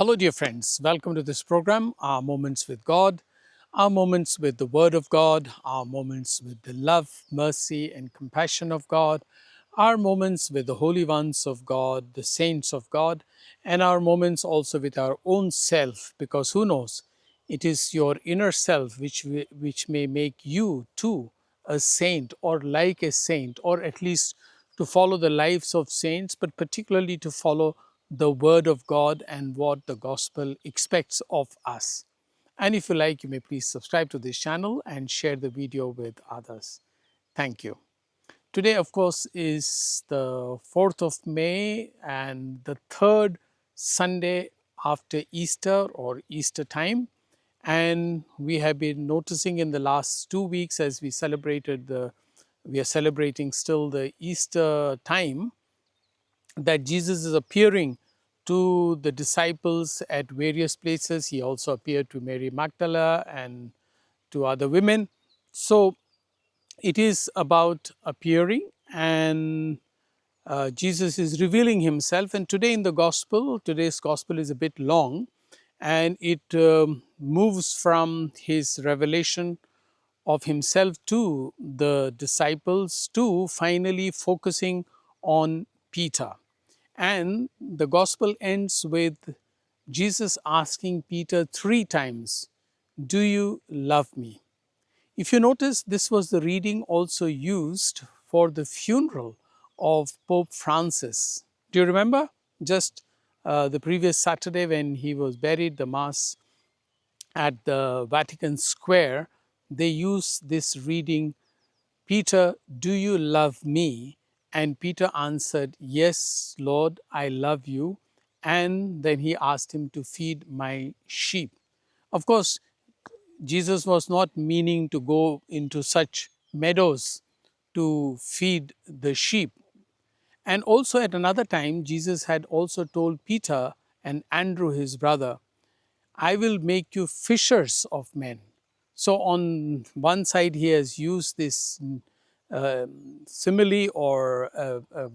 Hello, dear friends. Welcome to this program, Our Moments with God, our moments with the Word of God, our moments with the love, mercy, and compassion of God, our moments with the holy ones of God, the saints of God, and our moments also with our own self, because who knows, it is your inner self which may make you too a saint or like a saint, or at least to follow the lives of saints, but particularly to follow the Word of God and what the Gospel expects of us. And if you like, you may please subscribe to this channel and share the video with others. Thank you. Today, of course, is the 4th of May and the third Sunday after Easter or Easter time. And we have been noticing in the last 2 weeks as we are celebrating still the Easter time, that Jesus is appearing to the disciples at various places. He also appeared to Mary Magdalene and to other women. So it is about appearing, and Jesus is revealing himself. And today in the gospel, today's gospel is a bit long, and it moves from his revelation of himself to the disciples to finally focusing on Peter. And the gospel ends with Jesus asking Peter 3 times, "Do you love me?" If you notice, this was the reading also used for the funeral of Pope Francis. Do you remember? Just the previous Saturday when he was buried, the Mass at the Vatican Square, they used this reading, "Peter, do you love me?" And Peter answered, "Yes, Lord, I love you." And then he asked him to feed my sheep. Of course, Jesus was not meaning to go into such meadows to feed the sheep. And also at another time, Jesus had also told Peter and Andrew, his brother, "I will make you fishers of men." So on one side, he has used this simile or a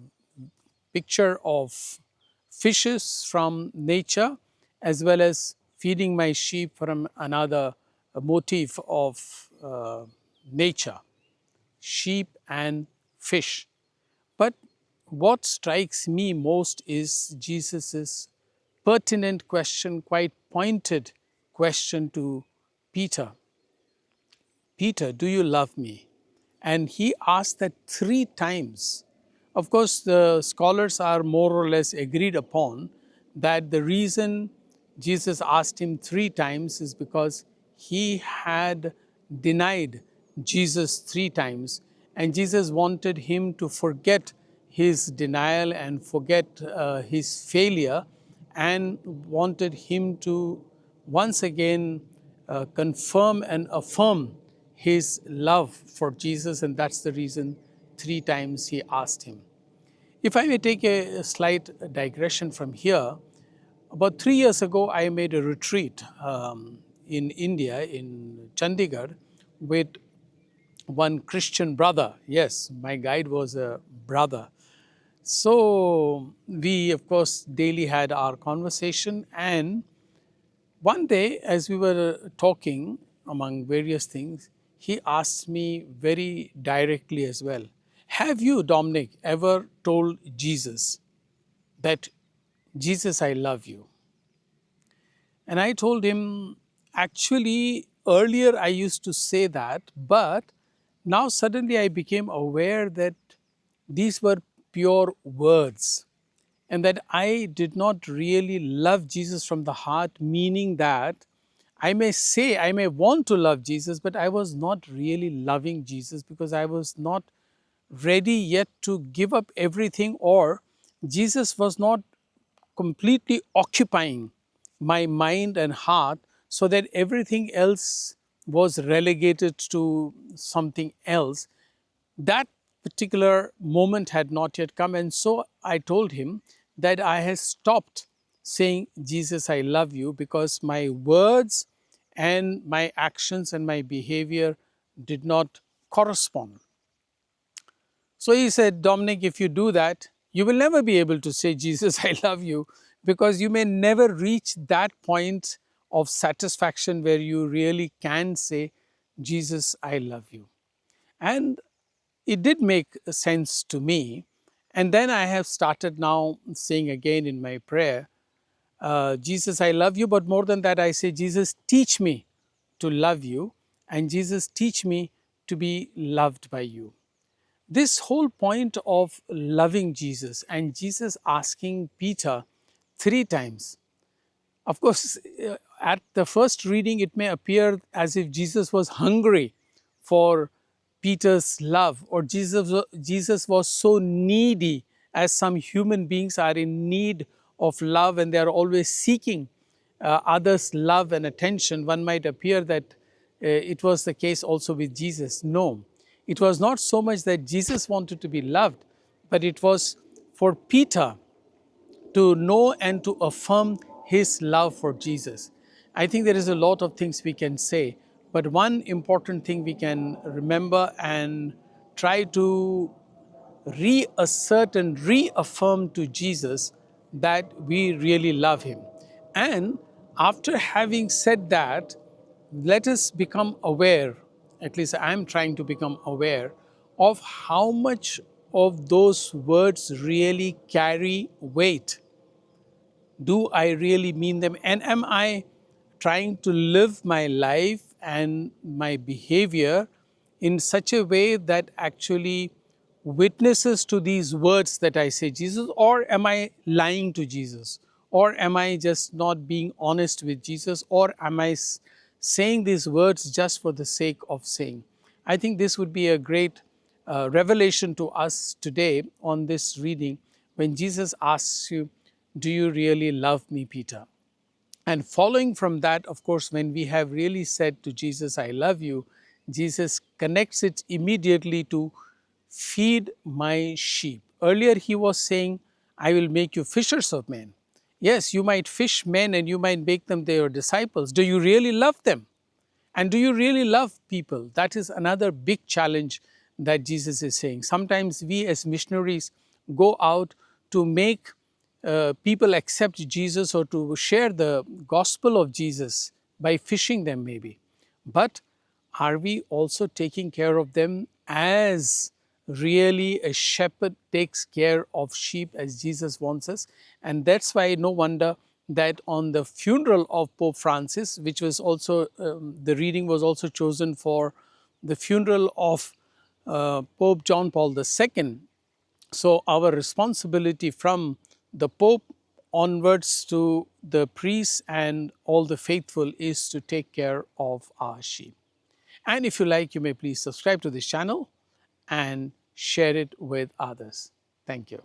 picture of fishes from nature, as well as feeding my sheep from another motif of nature, sheep and fish. But what strikes me most is Jesus's pertinent question, quite pointed question to Peter. "Peter, do you love me?" And he asked that 3 times. Of course, the scholars are more or less agreed upon that the reason Jesus asked him 3 times is because he had denied Jesus 3 times, and Jesus wanted him to forget his denial and forget his failure, and wanted him to once again confirm and affirm his love for Jesus, and that's the reason 3 times he asked him. If I may take a slight digression from here, about 3 years ago, I made a retreat in India, in Chandigarh, with one Christian brother. Yes, my guide was a brother. So we, of course, daily had our conversation, and one day, as we were talking among various things, he asked me very directly as well, "Have you, Dominic, ever told Jesus that, 'Jesus, I love you'?" And I told him, "Actually, earlier I used to say that, but now suddenly I became aware that these were pure words, and that I did not really love Jesus from the heart," meaning that I may say, I may want to love Jesus, but I was not really loving Jesus because I was not ready yet to give up everything, or Jesus was not completely occupying my mind and heart, so that everything else was relegated to something else. That particular moment had not yet come, and so I told him that I had stopped saying, "Jesus, I love you," because my words and my actions and my behavior did not correspond. So he said, "Dominic, if you do that, you will never be able to say, 'Jesus, I love you,' because you may never reach that point of satisfaction where you really can say, Jesus, I love you. And it did make sense to me. And then I have started now saying again in my prayer, Jesus, I love you, but more than that, I say, Jesus, teach me to love you, and Jesus, teach me to be loved by you. This whole point of loving Jesus and Jesus asking Peter 3 times, of course, at the first reading, it may appear as if Jesus was hungry for Peter's love, or Jesus was so needy, as some human beings are in need of love and they are always seeking others' love and attention. One might appear that it was the case also with Jesus. No, it was not so much that Jesus wanted to be loved, but it was for Peter to know and to affirm his love for Jesus. I think there is a lot of things we can say, but one important thing we can remember and try to reassert and reaffirm to Jesus that we really love him. And after having said that, let us become aware, at least I'm trying to become aware, of how much of those words really carry weight. Do I really mean them? And am I trying to live my life and my behavior in such a way that actually witnesses to these words that I say, Jesus? Or am I lying to Jesus? Or am I just not being honest with Jesus? Or am I saying these words just for the sake of saying? I think this would be a great revelation to us today on this reading when Jesus asks you, do you really love me, Peter? And following from that, of course, when we have really said to Jesus, I love you, Jesus connects it immediately to feed my sheep. Earlier, he was saying, I will make you fishers of men. Yes, you might fish men and you might make them their disciples. Do you really love them? And do you really love people? That is another big challenge that Jesus is saying. Sometimes we as missionaries go out to make people accept Jesus or to share the gospel of Jesus by fishing them, maybe. But are we also taking care of them as really a shepherd takes care of sheep as Jesus wants us? And that's why no wonder that on the funeral of Pope Francis, which was also, the reading was also chosen for the funeral of Pope John Paul II. So our responsibility from the Pope onwards to the priests and all the faithful is to take care of our sheep. And if you like, you may please subscribe to this channel and share it with others. Thank you.